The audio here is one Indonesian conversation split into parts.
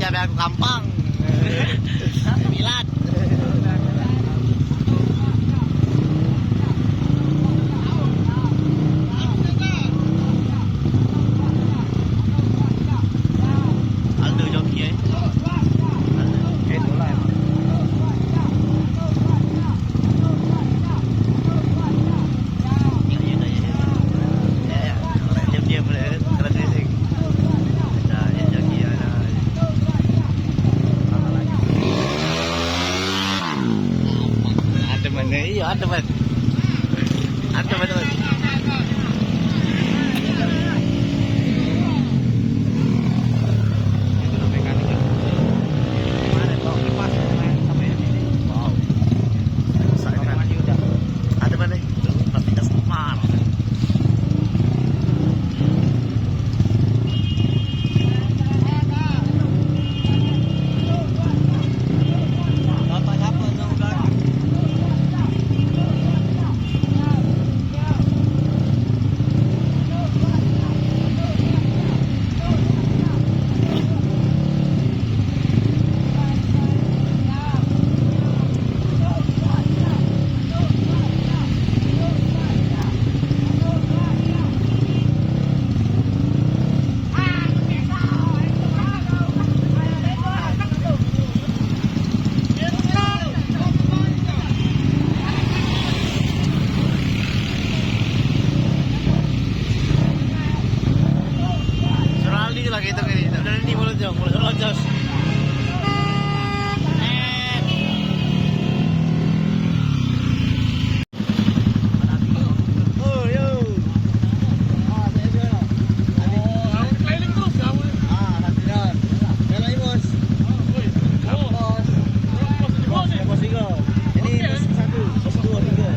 biar aku gampang. Milat. Aldo joki ya. Iya ada teman. Ada teman-teman. Itu mekaniknya. Mana kok lepas sampai ini. Wow. Saya kan udah. Ada mana? Tapi gas smart. Lagi itu ini, udah ini mulut lonjos. Oh yo, saya juga. Keliling terus kamu. Latihan. Jalan ini bos. Bos tiga. Ini bos satu, bos dua, tiga.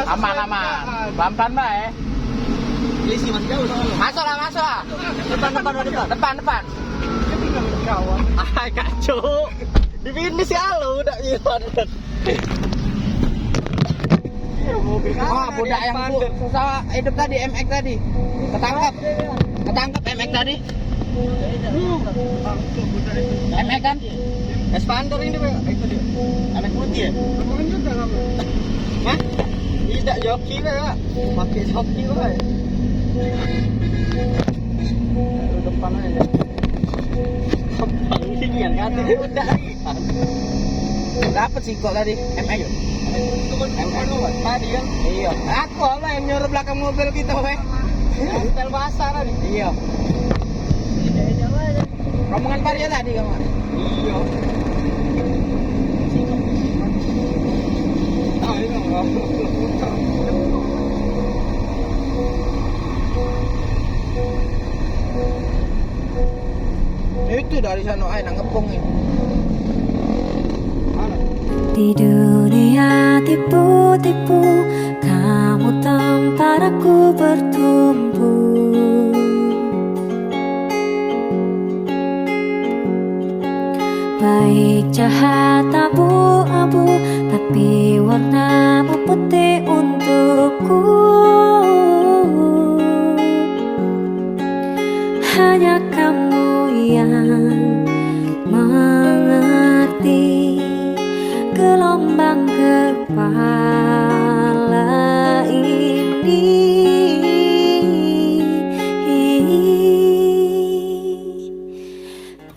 Aman. Pelan-pelan baik. Polisi masih jauh soalnya. Masuk lah. Depan. Ah, kacau. Di finish ya lo udah hilang. Budak yang susah hidup tadi, MX tadi. Ketangkap MX tadi. MX kan? Expander ini Pak. Itu dia. Anak putih ya? Hah? Tidak joki Pak. Pakai joki Pak. Lalu depan aja. Depan ini yang kata udah. Dapat sih kok tadi, MX. Tadi kan? Iya. Aku lah yang nyuruh belakang mobil kita, weh. Hotel basah tadi. Iya. Rombongan Varia tadi kamu. Iya. Itu dari sana ayo ngepung ini. Di dunia tipu-tipu, kamu tempat aku bertumbuh. Baik jahat abu-abu, tapi warnamu putih untukku. Hanya kamu yang mengerti gelombang kepala ini.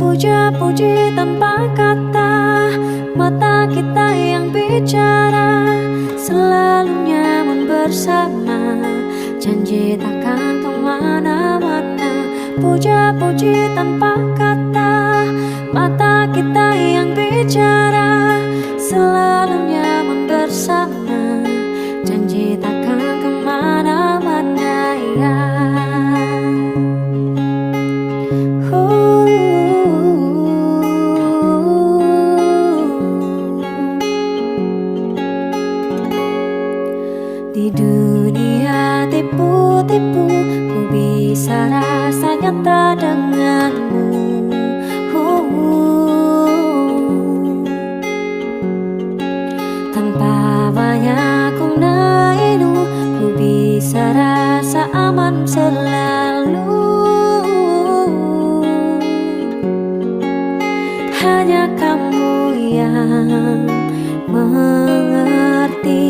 Puja-puji tanpa kata, mata kita yang bicara, selalu nyaman bersama, janji takkan kemana-mana. Puja-puji tanpa kata, mata kita yang bicara, selalu nyaman bersama, janji takkan kemana-mana ya. Di dunia tipu-tipu, ku bisa rasa nyata denganmu. Tanpa banyak inu, ku bisa rasa aman selalu. Hanya kamu yang mengerti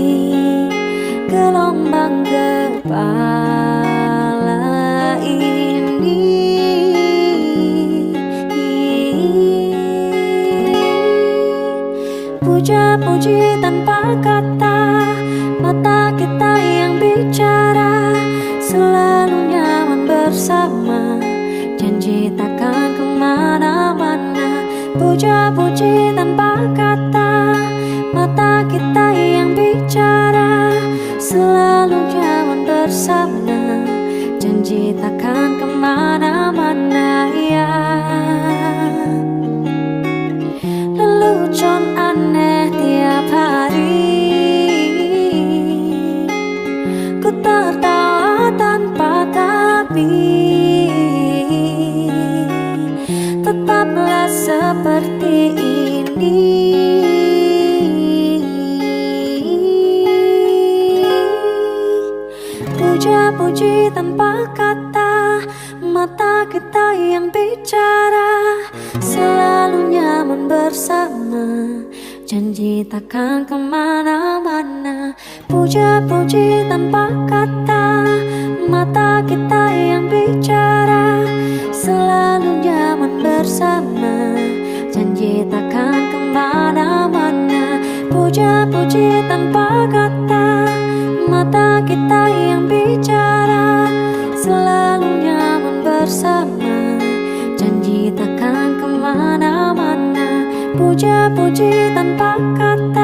gelombang kepala ini. Puja-puji tanpa kata, mata kita yang bicara, selalu nyaman bersama, janji takkan kemana-mana. Puja-puji tanpa kata, mata kita yang bicara, selalu nyaman bersama, janji takkan kemana-mana ya. Lelucon aneh tiap hari, ku tertawa tanpa tapi, tetaplah seperti ini. Puja-puji tanpa kata, mata kita yang bicara, selalu nyaman bersama, janji takkan kemana-mana. Puja-puji tanpa kata, mata kita yang bicara, selalu nyaman bersama, janji takkan kemana-mana. Puja-puji tanpa kata, mata kita yang bicara, selalu nyaman bersama, janji takkan kemana-mana. Puja-puji tanpa kata,